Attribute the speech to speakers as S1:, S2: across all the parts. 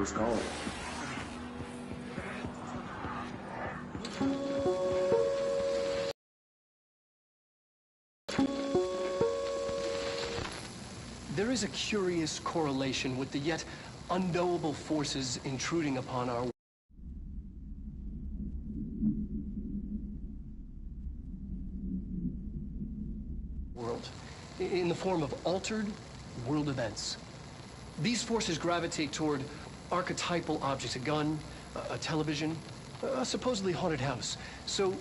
S1: first call.
S2: There is a curious correlation with the yet unknowable forces intruding upon our world in the form of altered world events. These forces gravitate toward archetypal objects, a gun, a television, a supposedly haunted house. So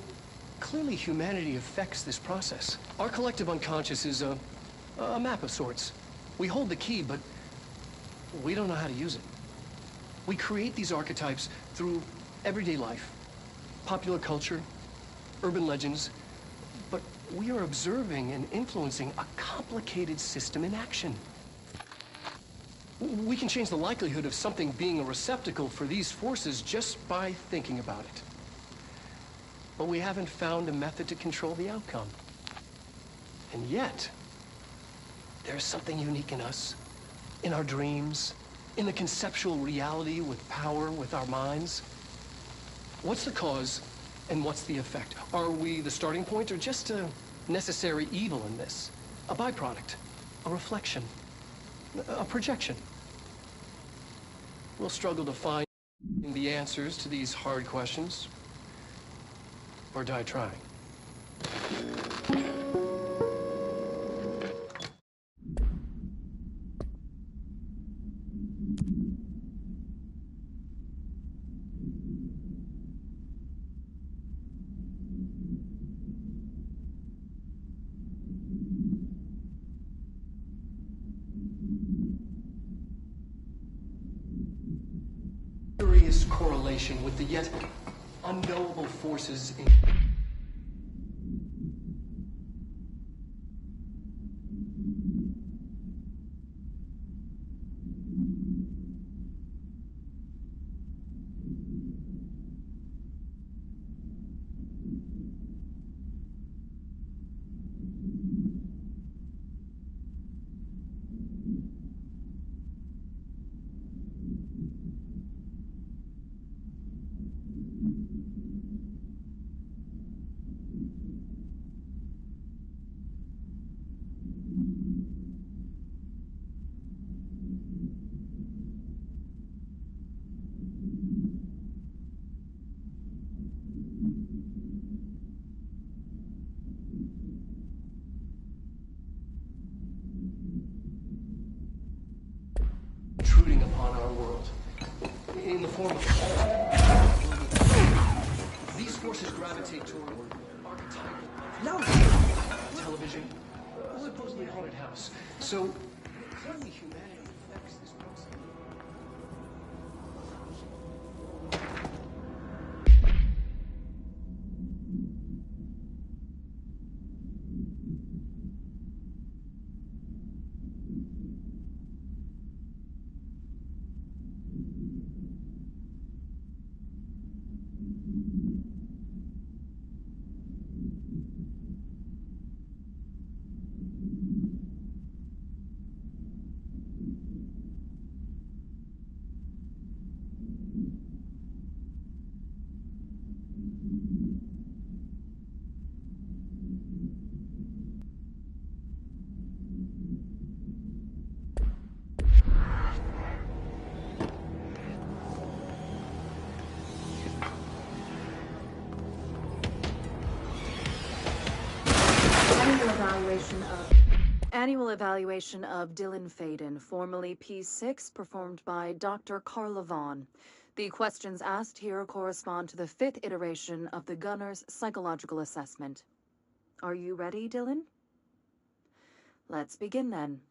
S2: clearly humanity affects this process. Our collective unconscious is a map of sorts. We hold the key, but we don't know how to use it. We create these archetypes through everyday life, popular culture, urban legends, but we are observing and influencing a complicated system in action. We can change the likelihood of something being a receptacle for these forces just by thinking about it. But we haven't found a method to control the outcome. And yet, there's something unique in us, in our dreams, in the conceptual reality with power, with our minds. What's the cause and what's the effect? Are we the starting point or just a necessary evil in this? A byproduct, a reflection, a projection? We'll struggle to find the answers to these hard questions, or die trying. Curious correlation with the yet unknowable forces in intruding upon our world in the form of these forces gravitate toward archetypal television, supposedly haunted house. So clearly humanity affects this process.
S3: Annual evaluation of Dylan Faden, formerly P6, performed by Dr. Carla Vaughn. The questions asked here correspond to the 5th iteration of the Gunner's psychological assessment. Are you ready, Dylan? Let's begin then.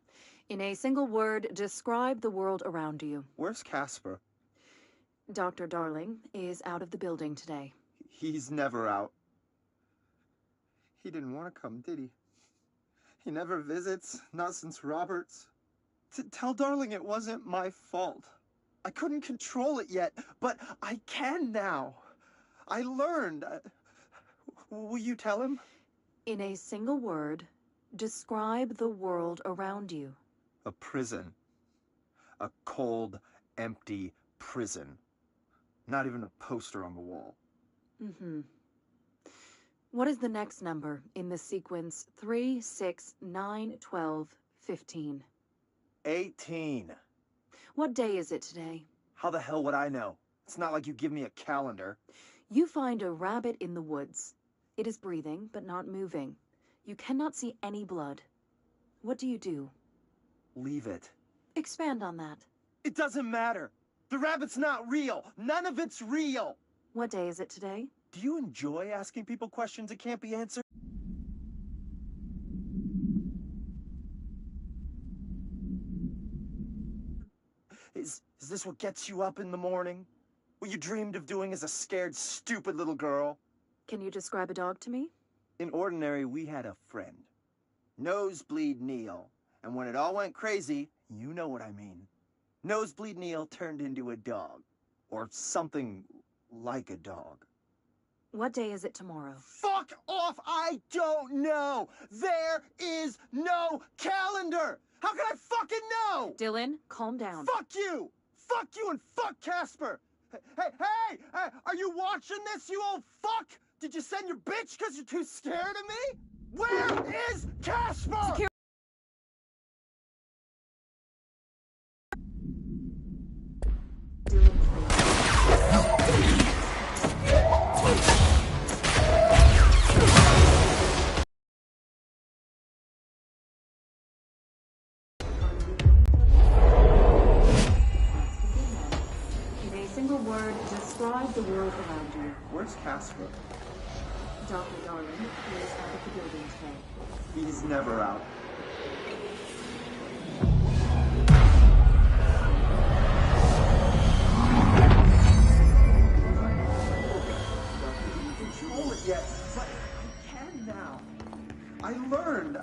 S3: In a single word, describe the world around you.
S4: Where's Casper?
S3: Dr. Darling is out of the building today.
S4: He's never out. He didn't want to come, did he? He never visits, not since Roberts. Tell Darling it wasn't my fault. I couldn't control it yet, but I can now. I learned. Will you tell him?
S3: In a single word, describe the world around you.
S4: A prison. A cold, empty prison. Not even a poster on the wall.
S3: Mm-hmm. What is the next number in the sequence 3, 6, 9, 12, 15?
S4: 18.
S3: What day is it today?
S4: How the hell would I know? It's not like you give me a calendar.
S3: You find a rabbit in the woods. It is breathing, but not moving. You cannot see any blood. What do?
S4: Leave it.
S3: Expand on that.
S4: It doesn't matter. The rabbit's not real. None of it's real.
S3: What day is it today?
S4: Do you enjoy asking people questions that can't be answered? Is this what gets you up in the morning? What you dreamed of doing as a scared, stupid little girl?
S3: Can you describe a dog to me?
S4: In Ordinary, we had a friend. Nosebleed Neil. And when it all went crazy, you know what I mean. Nosebleed Neil turned into a dog. Or something like a dog.
S3: What day is it tomorrow?
S4: Fuck off! I don't know! There is no calendar! How can I fucking know?
S3: Dylan, calm down.
S4: Fuck you! Fuck you and fuck Casper! Hey! Are you watching this, you old fuck? Did you send your bitch because you're too scared of me? Where is Casper?
S3: In a single word, describe the world around you.
S4: Where's Casper?
S3: Dr. Darling is out of the building today.
S4: He's never out. Control it yet, but I can now. I learned.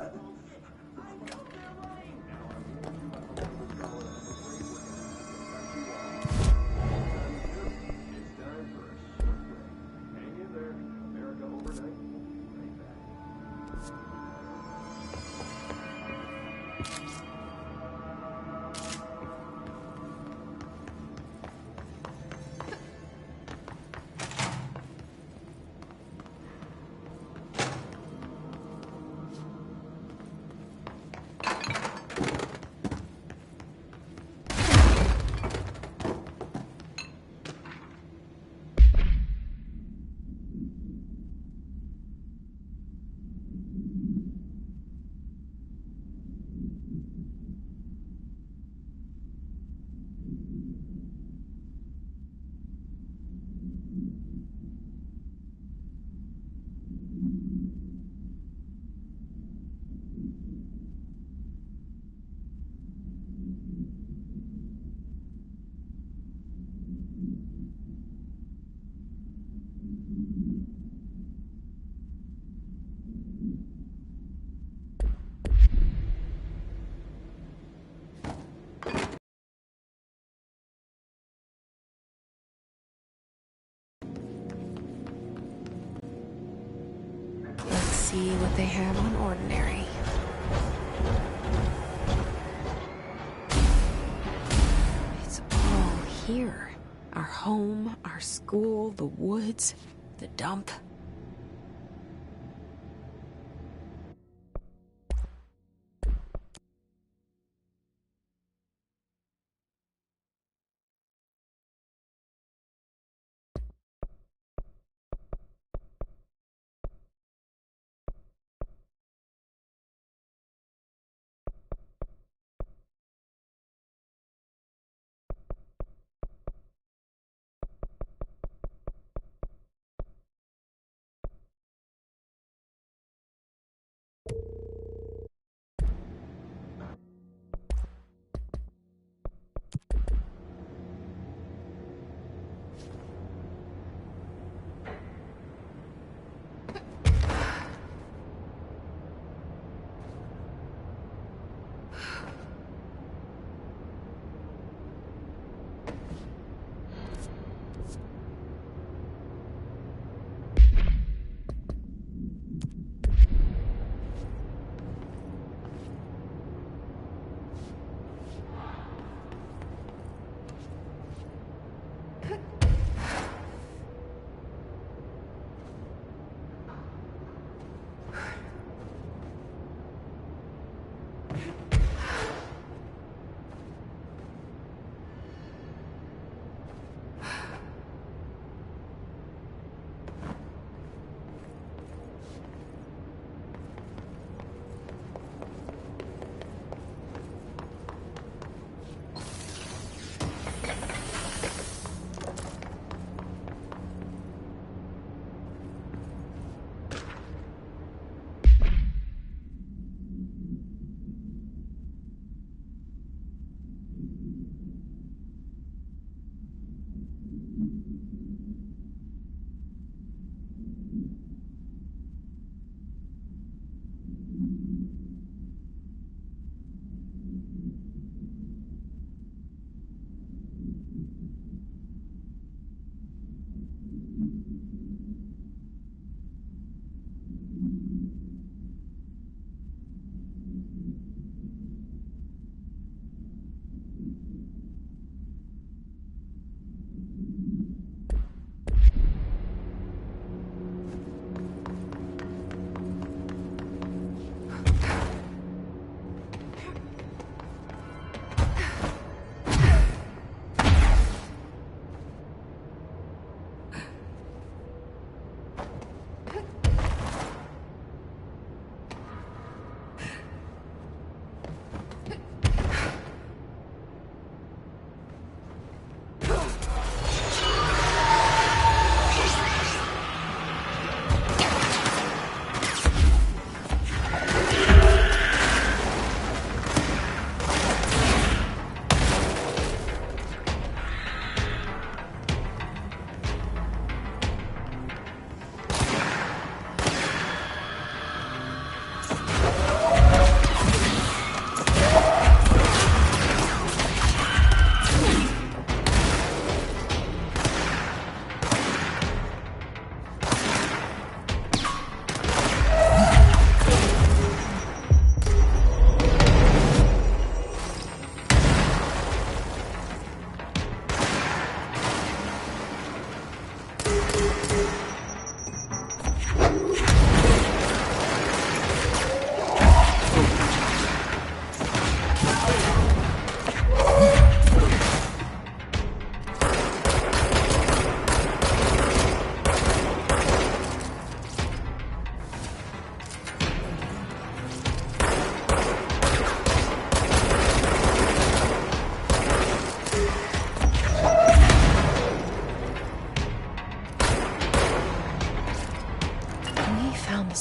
S1: See what they have on Ordinary. It's all here. Our home, our school, the woods, the dump.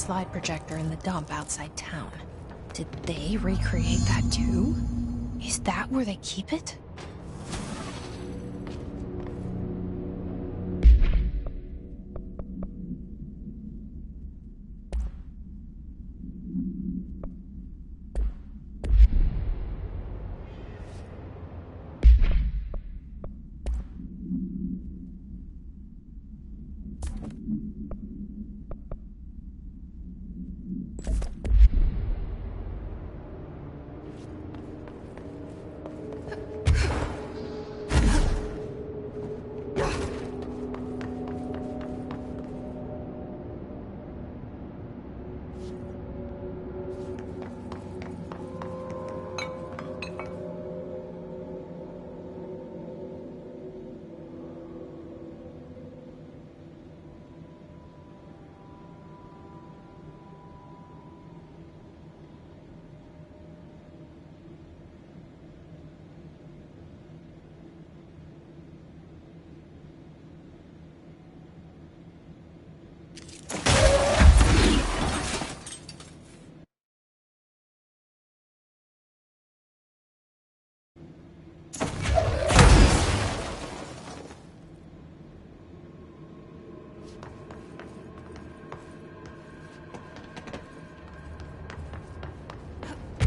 S1: slide projector in the dump outside town. Did they recreate that too? Is that where they keep it?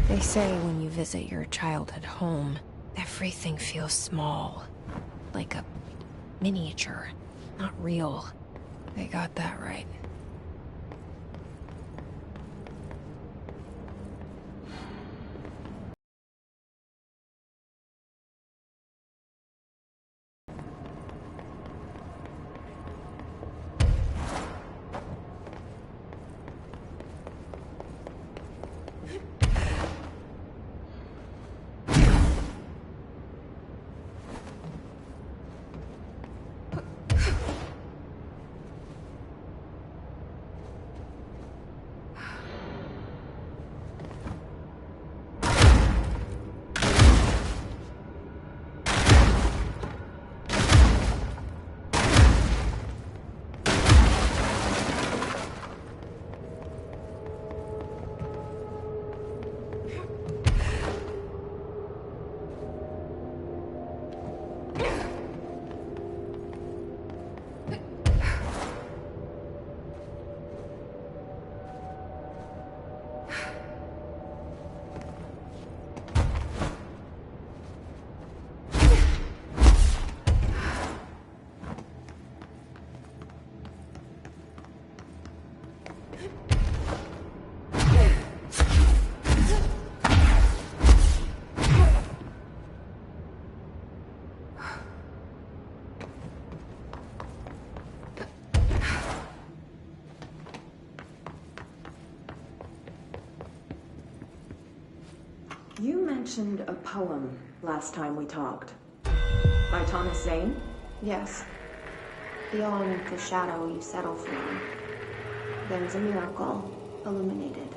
S1: They say when you visit your childhood home, everything feels small. Like a miniature, not real. They got that right.
S5: You mentioned a poem last time we talked. By Thomas Zane?
S6: Yes. Beyond the shadow you settle for, there's a miracle illuminated.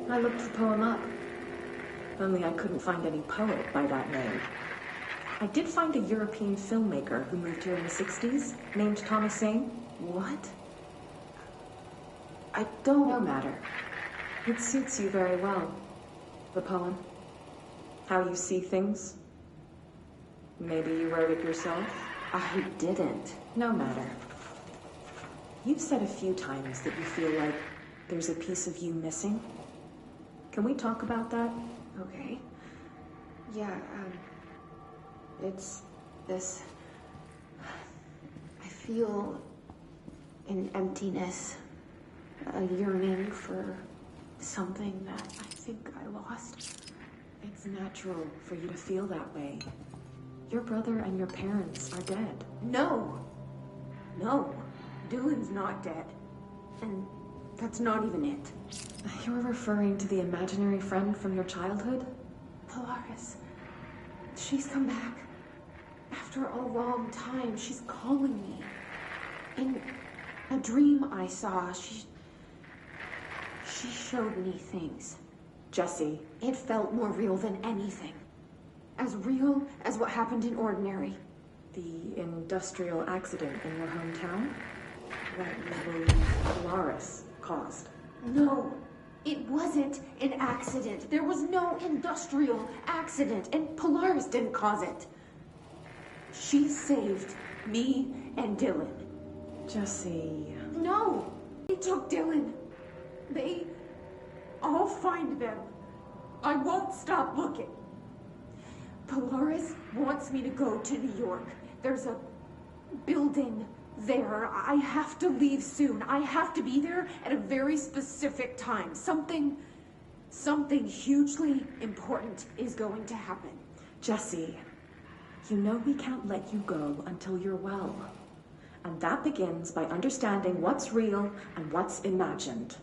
S5: I looked the poem up. Only I couldn't find any poet by that name. I did find a European filmmaker who moved here in the 60s, named Thomas Zane.
S6: What?
S5: I don't know matter. It suits you very well. The poem. How you see things. Maybe you wrote it yourself?
S6: I didn't.
S5: No matter. You've said a few times that you feel like there's a piece of you missing. Can we talk about that?
S6: Okay. Yeah, it's this... I feel an emptiness, a yearning for something that I think I lost.
S5: It's natural for you to feel that way. Your brother and your parents are dead.
S6: No! No. Dylan's not dead. And that's not even it.
S5: You're referring to the imaginary friend from your childhood?
S6: Polaris. She's come back. After a long time, she's calling me. In a dream I saw, she showed me things.
S5: Jesse.
S6: It felt more real than anything. As real as what happened in Ordinary.
S5: The industrial accident in your hometown? that you believe Polaris caused.
S6: No, it wasn't an accident. There was no industrial accident, and Polaris didn't cause it. She saved me and Dylan.
S5: Jesse.
S6: No, they took Dylan. I'll find them. I won't stop looking. Polaris wants me to go to New York. There's a building there. I have to leave soon. I have to be there at a very specific time. Something hugely important is going to happen.
S5: Jesse, you know we can't let you go until you're well. And that begins by understanding what's real and what's imagined.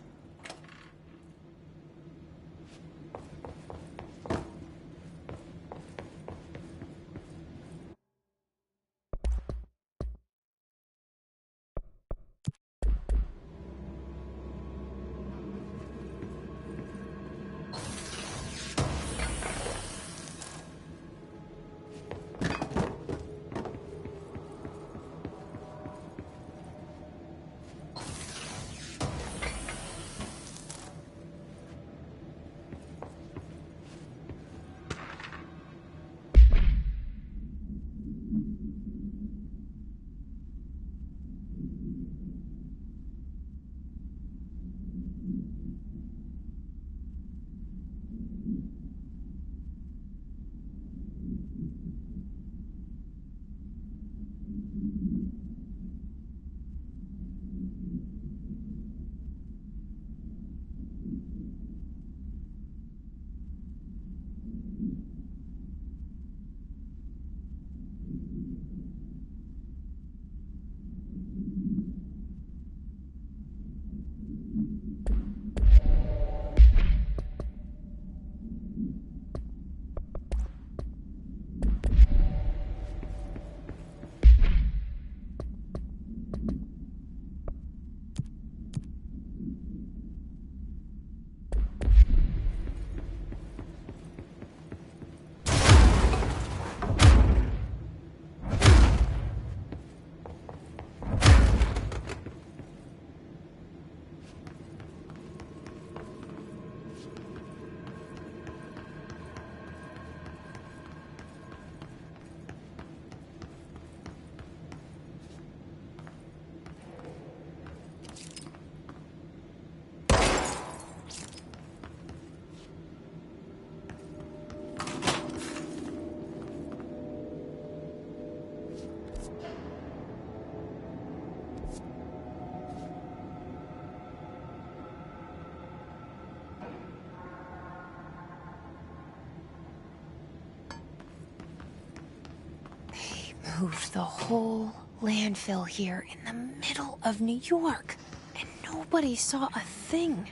S1: Moved the whole landfill here in the middle of New York, and nobody saw a thing.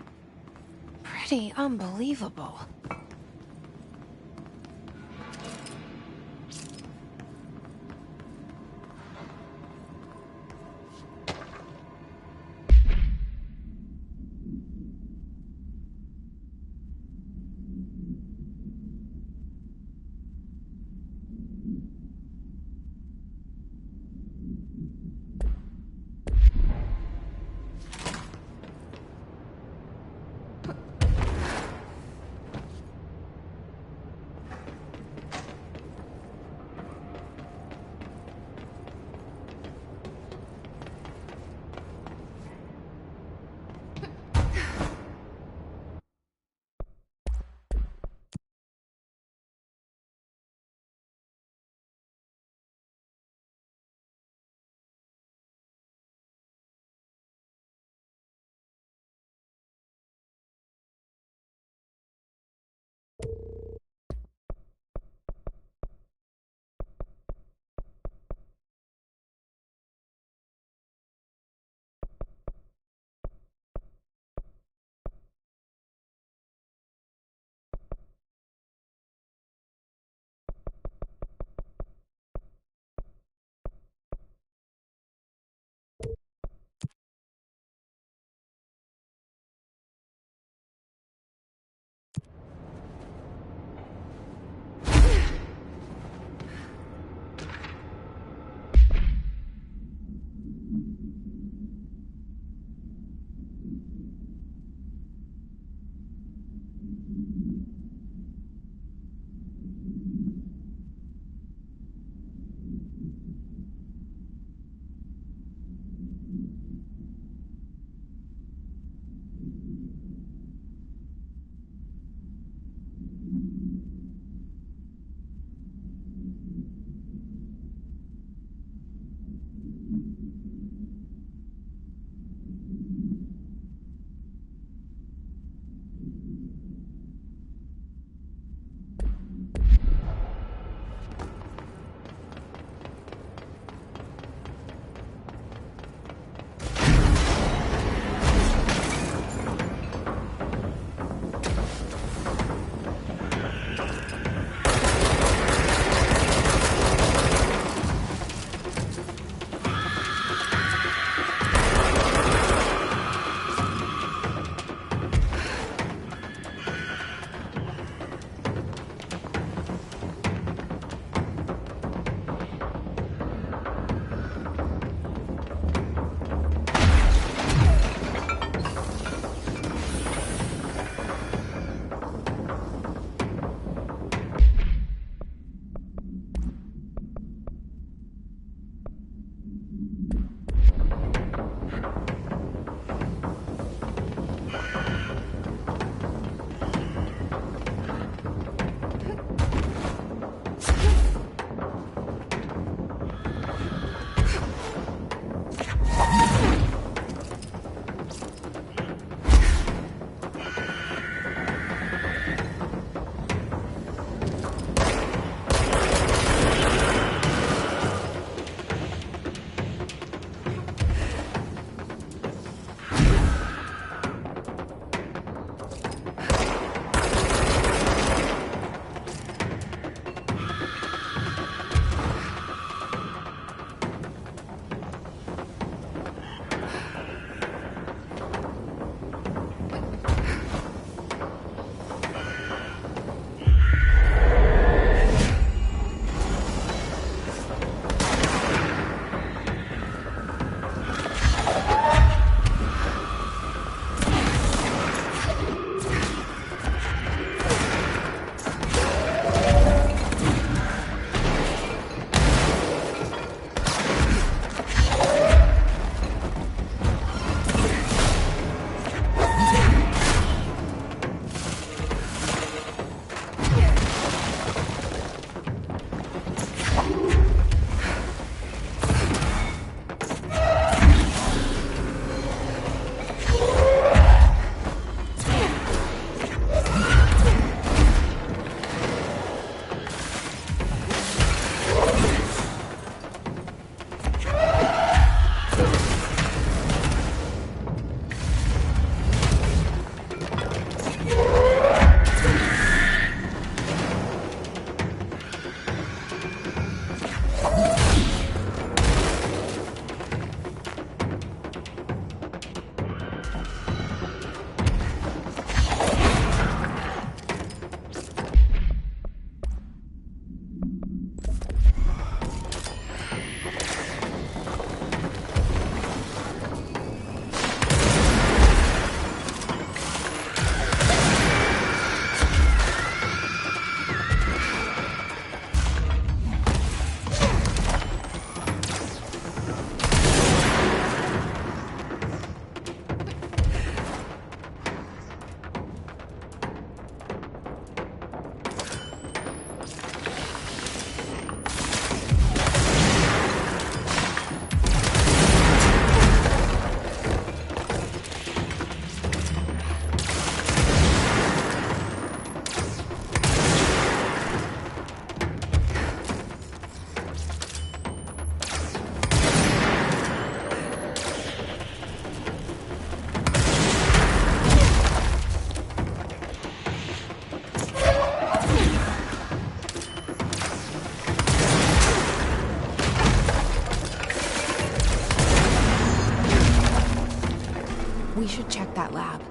S1: Pretty unbelievable. that lab.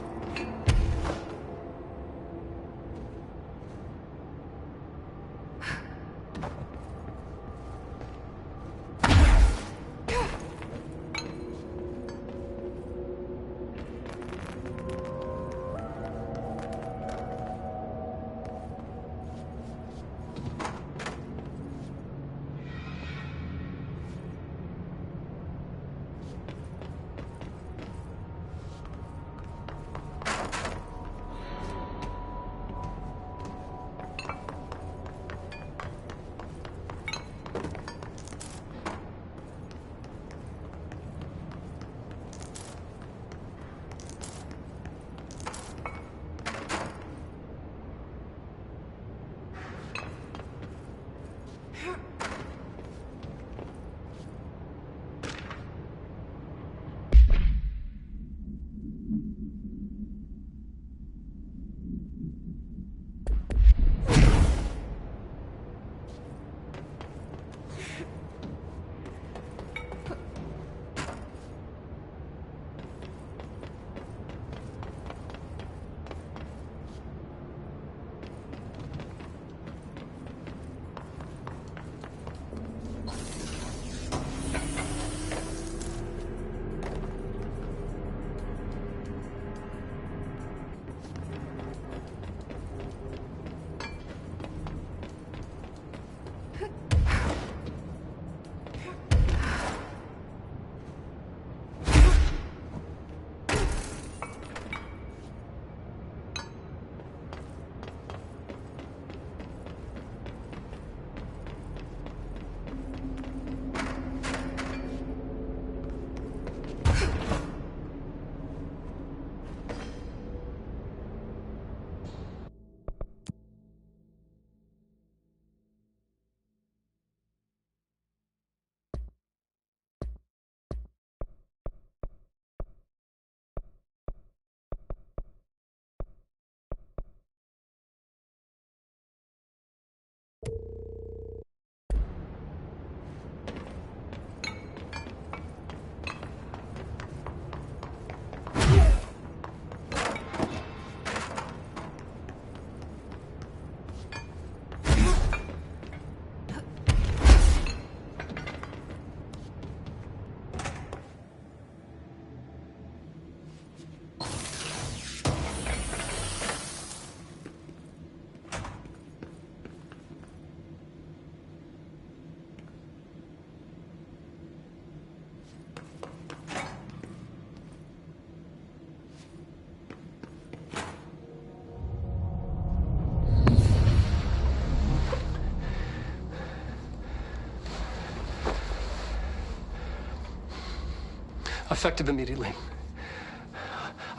S2: Effective immediately.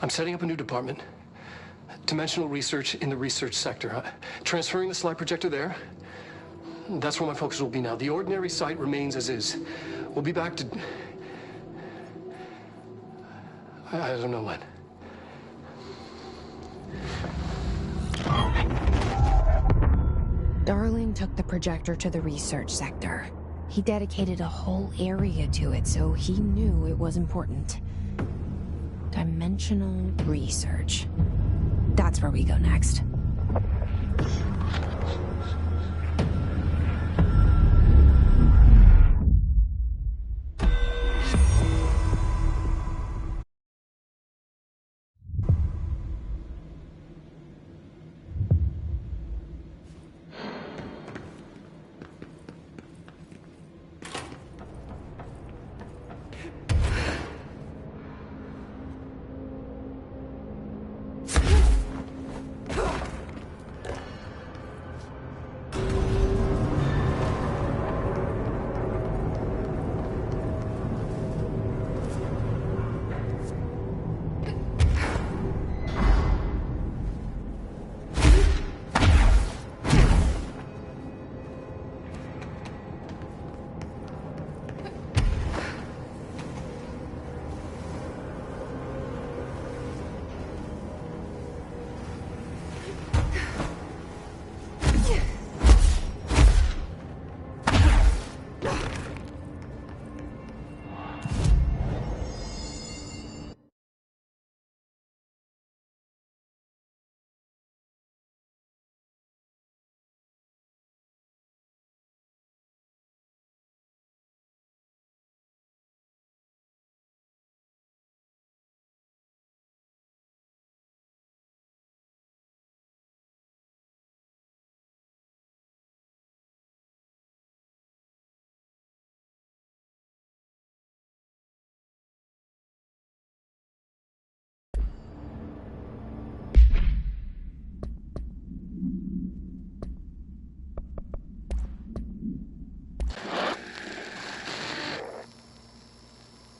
S2: I'm setting up a new department. Dimensional research in the research sector. Transferring the slide projector there. That's where my focus will be now. The ordinary site remains as is. We'll be back to... I don't know when.
S1: Darling took the projector to the research sector. He dedicated a whole area to it, so he knew it was important. Dimensional research. That's where we go next.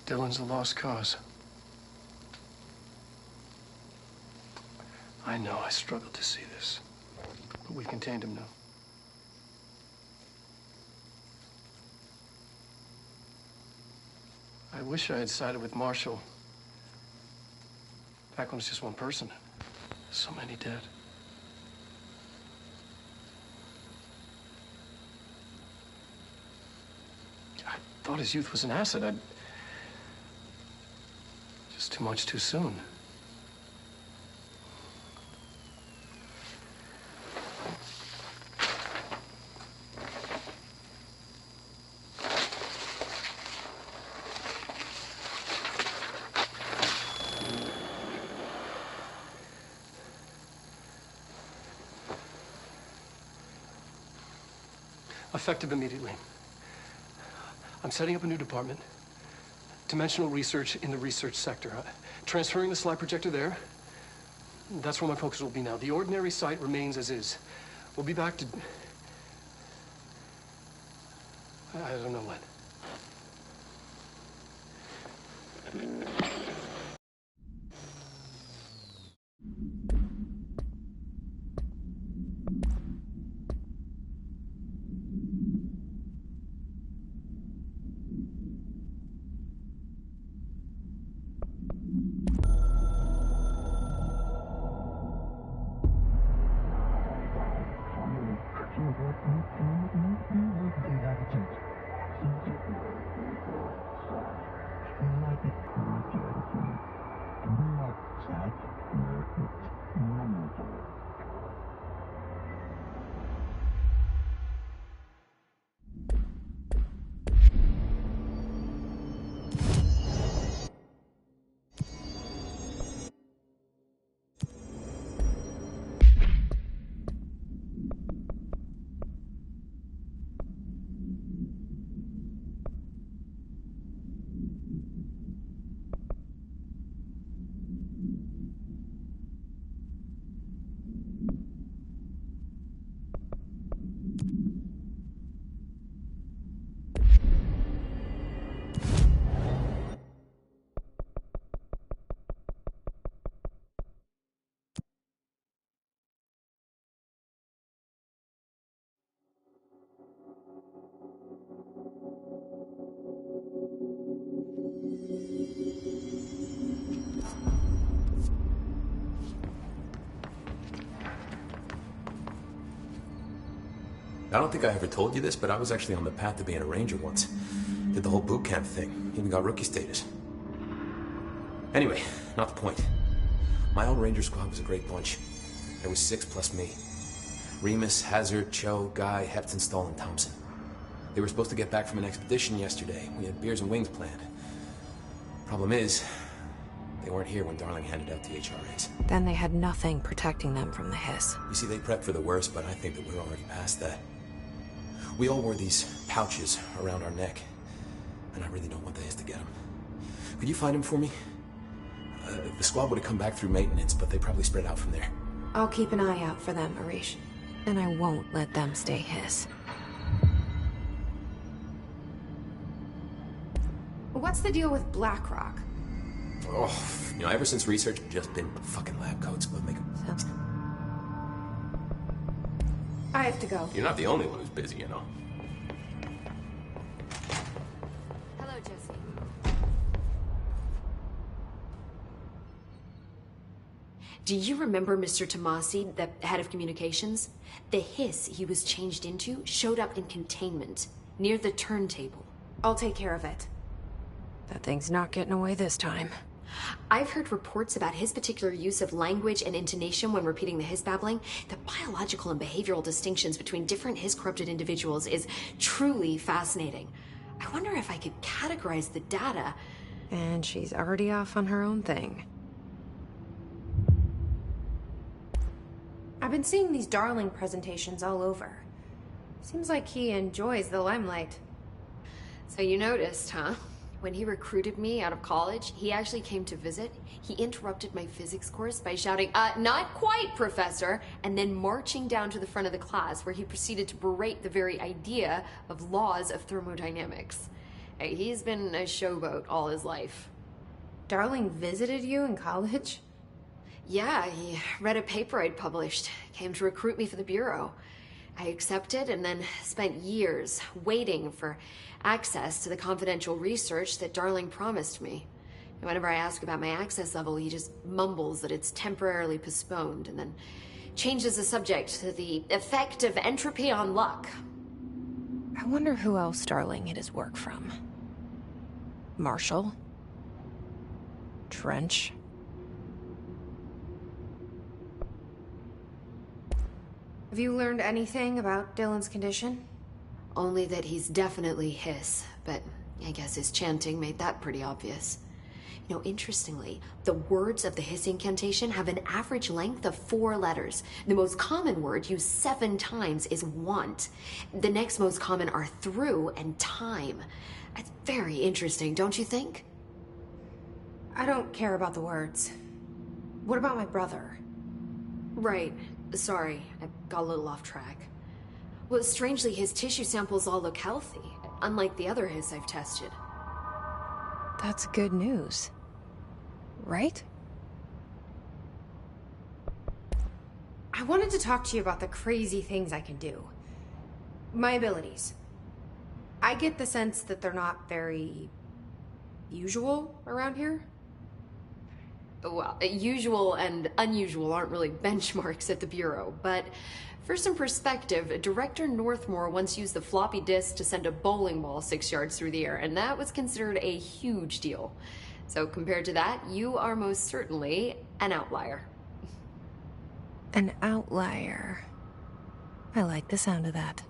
S2: Dylan's a lost cause. I know I struggled to see this, but we've contained him now. I wish I had sided with Marshall. Back when it was just one person. So many dead. I thought his youth was an asset. Just too much too soon. Effective immediately. I'm setting up a new department. Dimensional research in the research sector. Transferring the slide projector there. That's where my focus will be now. The ordinary site remains as is. We'll be back to... I don't know when.
S7: I don't think I ever told you this, but I was actually on the path to being a ranger once. Did the whole boot camp thing, even got rookie status. Anyway, not the point. My old ranger squad was a great bunch. There was 6 plus me. Remus, Hazard, Cho, Guy, Heptonstall, and Thompson. They were supposed to get back from an expedition yesterday. We had beers and wings planned. Problem is, they weren't here when Darling handed out the HRAs.
S1: Then they had nothing protecting them from the hiss.
S7: You see, they prepped for the worst, but I think that we're already past that. We all wore these pouches around our neck, and I really don't want the hiss to get them. Could you find them for me? The squad would have come back through maintenance, but they probably spread out from there.
S1: I'll keep an eye out for them, Arish. And I won't let them stay hiss.
S8: What's the deal with BlackRock?
S7: Oh, you know, ever since research, I've just been fucking lab coats, but make them...
S8: I have to go.
S7: You're not the only one who's busy, you know.
S8: Hello, Jesse.
S9: Do you remember Mr. Tomasi, the head of communications? The hiss he was changed into showed up in containment, near the turntable.
S8: I'll take care of it.
S1: That thing's not getting away this time.
S9: I've heard reports about his particular use of language and intonation when repeating the hiss babbling. The biological and behavioral distinctions between different hiss-corrupted individuals is truly fascinating. I wonder if I could categorize the data.
S1: And she's already off on her own thing.
S8: I've been seeing these Darling presentations all over. Seems like he enjoys the limelight.
S9: So you noticed, huh? When he recruited me out of college, he actually came to visit. He interrupted my physics course by shouting, "Not quite, Professor," and then marching down to the front of the class where he proceeded to berate the very idea of laws of thermodynamics. He's been a showboat all his life.
S8: Darling visited you in college?
S9: Yeah, he read a paper I'd published, came to recruit me for the Bureau. I accepted and then spent years waiting for access to the confidential research that Darling promised me. And whenever I ask about my access level, he just mumbles that it's temporarily postponed and then changes the subject to the effect of entropy on luck.
S1: I wonder who else Darling hid his work from. Marshall? Trench?
S8: Have you learned anything about Dylan's condition?
S9: Only that he's definitely Hiss, but I guess his chanting made that pretty obvious. You know, interestingly, the words of the Hiss incantation have an average length of 4 letters. The most common word used 7 times is want. The next most common are through and time. It's very interesting, don't you think?
S8: I don't care about the words. What about my brother?
S9: Right. Sorry, I got a little off track. Well, strangely, his tissue samples all look healthy, unlike the other Hiss I've tested.
S1: That's good news. Right?
S8: I wanted to talk to you about the crazy things I can do. My abilities. I get the sense that they're not very usual around here.
S9: Well, usual and unusual aren't really benchmarks at the Bureau, but for some perspective, Director Northmore once used the floppy disk to send a bowling ball 6 yards through the air, and that was considered a huge deal. So compared to that, you are most certainly an outlier.
S1: An outlier. I like the sound of that.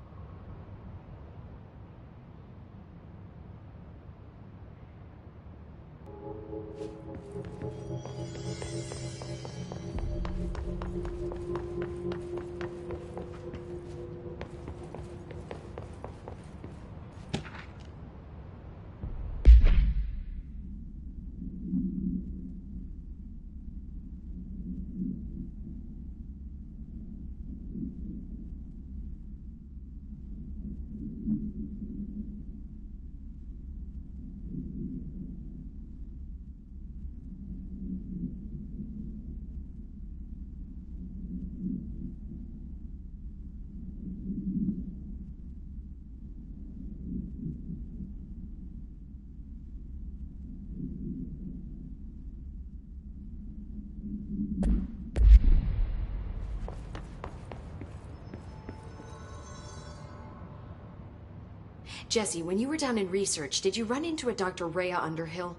S9: Jesse, when you were down in research, did you run into a Dr. Rhea Underhill?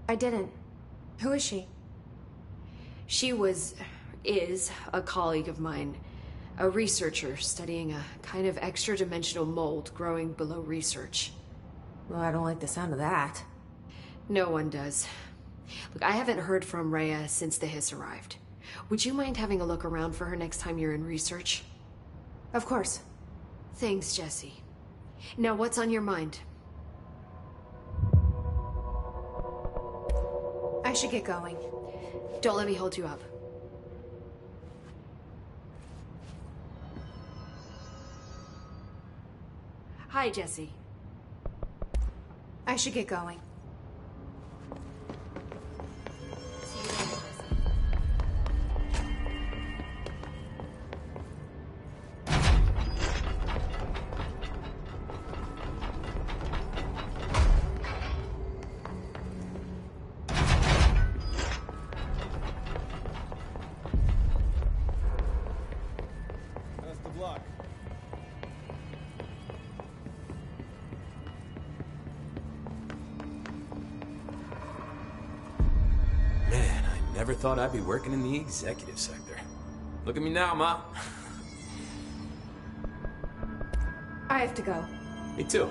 S8: I didn't. Who is she?
S9: She is a colleague of mine. A researcher studying a kind of extra-dimensional mold growing below research.
S8: Well, I don't like the sound of that.
S9: No one does. Look, I haven't heard from Rhea since the Hiss arrived. Would you mind having a look around for her next time you're in research?
S8: Of course.
S9: Thanks, Jesse. Now, what's on your mind?
S8: I should get going.
S9: Don't let me hold you up. Hi, Jesse.
S8: I should get going.
S9: See you later, Jesse.
S10: That's the block.
S7: Man, I never thought I'd be working in the executive sector. Look at me now, Ma.
S8: I have to go.
S7: Me too.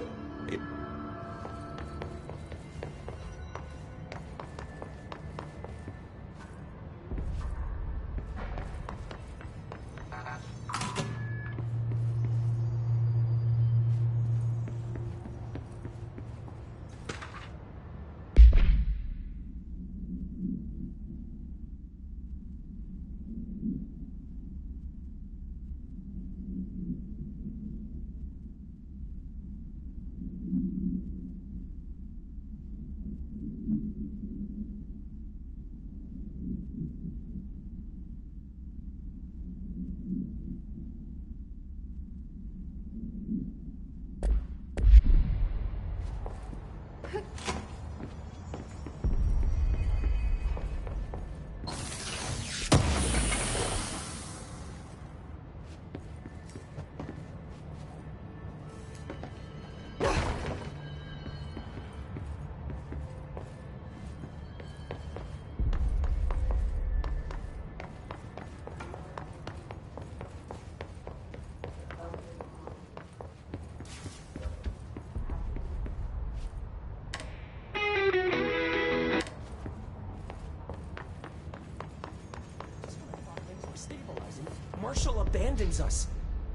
S11: abandons us.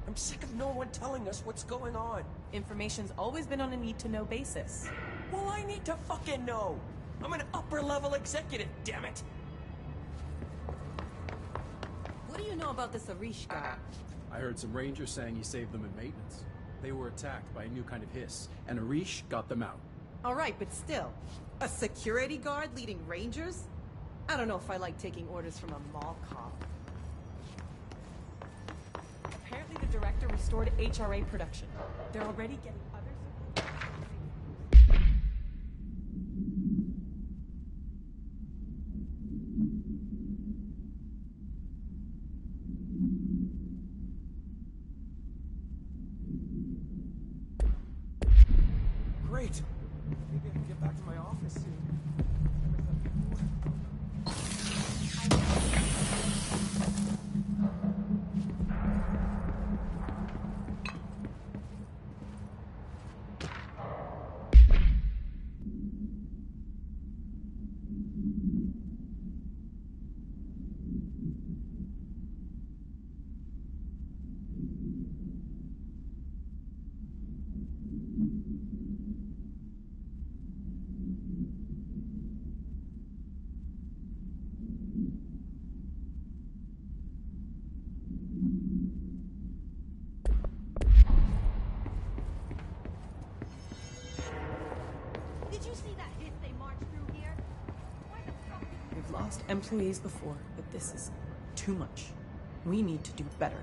S11: I'm sick of no one telling us what's going on.
S12: Information's always been on a need-to-know basis.
S11: Well, I need to fucking know. I'm an upper-level executive, damn it.
S12: What do you know about this Arish guy?
S10: I heard some rangers saying he saved them in maintenance. They were attacked by a new kind of hiss, and Arish got them out.
S12: All right, but still, a security guard leading rangers? I don't know if I like taking orders from a mall cop. Apparently the director restored HRA production. They're already getting other supplies.
S11: Great. Maybe I can get back to my office soon.
S12: We've lost employees before, but this is too much. We need to do better.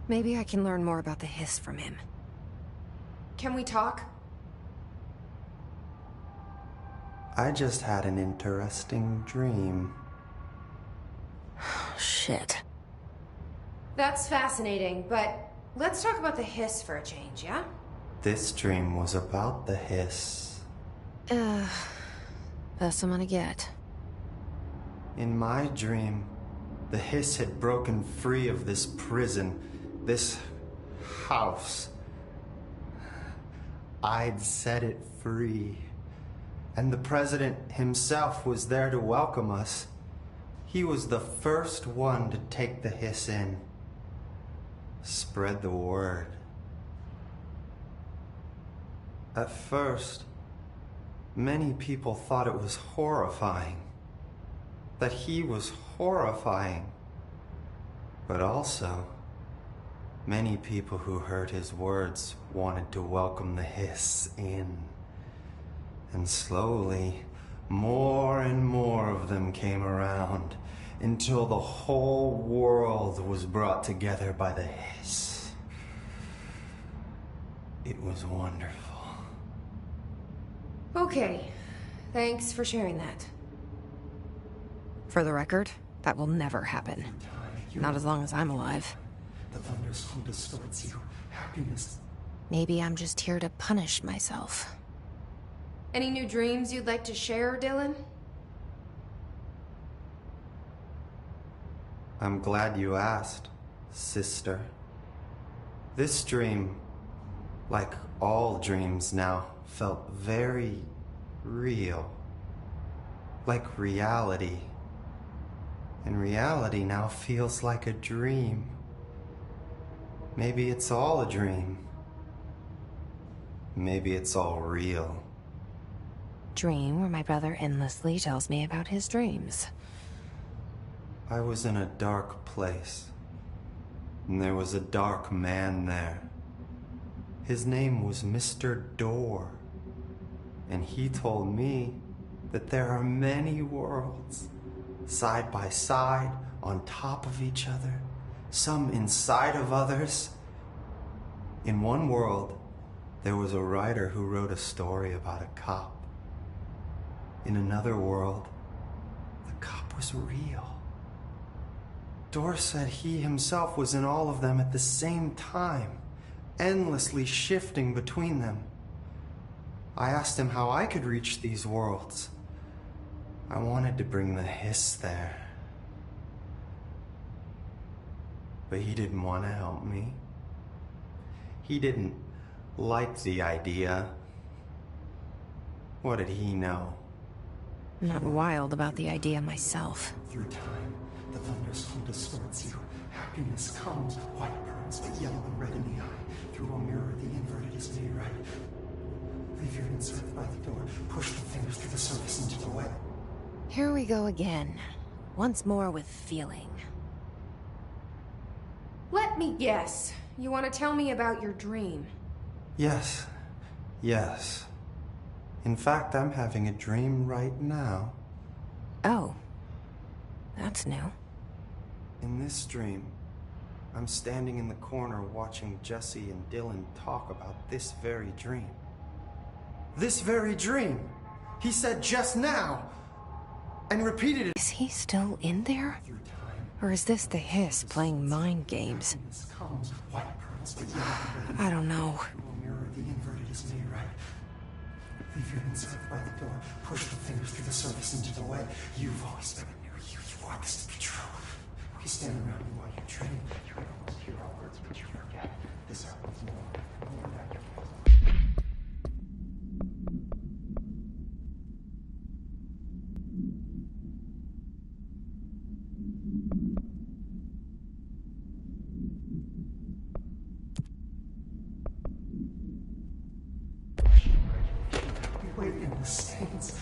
S1: Maybe I can learn more about the hiss from him.
S8: Can we talk?
S4: I just had an interesting dream.
S1: Shit.
S8: That's fascinating, but let's talk about the hiss for a change, yeah?
S4: This dream was about the hiss.
S1: Best I'm gonna get.
S4: In my dream, the hiss had broken free of this prison, this house. I'd set it free. And the president himself was there to welcome us. He was the first one to take the hiss in. Spread the word. At first, many people thought it was horrifying. That he was horrifying. But also, many people who heard his words wanted to welcome the hiss in. And slowly, more and more of them came around until the whole world was brought together by the hiss. It was wonderful.
S8: Okay. Thanks for sharing that.
S1: For the record, that will never happen. Not as long as I'm alive.
S4: The thunderstorm distorts you. Happiness.
S1: Maybe I'm just here to punish myself.
S8: Any new dreams you'd like to share, Dylan?
S4: I'm glad you asked, sister. This dream, like all dreams now, felt very real. Like reality. And reality now feels like a dream. Maybe it's all a dream. Maybe it's all real.
S1: Dream where my brother endlessly tells me about his dreams.
S4: I was in a dark place. And there was a dark man there. His name was Mr. Door. And he told me that there are many worlds, side by side, on top of each other, some inside of others. In one world, there was a writer who wrote a story about a cop. In another world, the cop was real. Door said he himself was in all of them at the same time, endlessly shifting between them. I asked him how I could reach these worlds. I wanted to bring the hiss there. But he didn't want to help me. He didn't like the idea. What did he know?
S1: I'm not wild about the idea myself.
S4: Through time, the thunderstorm distorts you. Happiness comes, white burns, but yellow and red in the eye. Through a mirror, the inverted is made right. Leave your insert by the door. Push the fingers through the surface into the wet.
S1: Here we go again. Once more with feeling.
S8: Let me guess. You want to tell me about your dream?
S4: Yes. Yes. In fact, I'm having a dream right now.
S1: Oh. That's new.
S4: In this dream, I'm standing in the corner watching Jesse and Dylan talk about this very dream. This very dream! He said just now! And repeated it.
S1: Is he still in there? Or is this the hiss playing mind games? I don't know.
S4: Leave your insert by the door. Push the fingers through the surface into the wet. You've always been a new you. You want this to be true. We stand around you while you dream. You almost hear our words, but you forget. This happens more than your wait in the stands.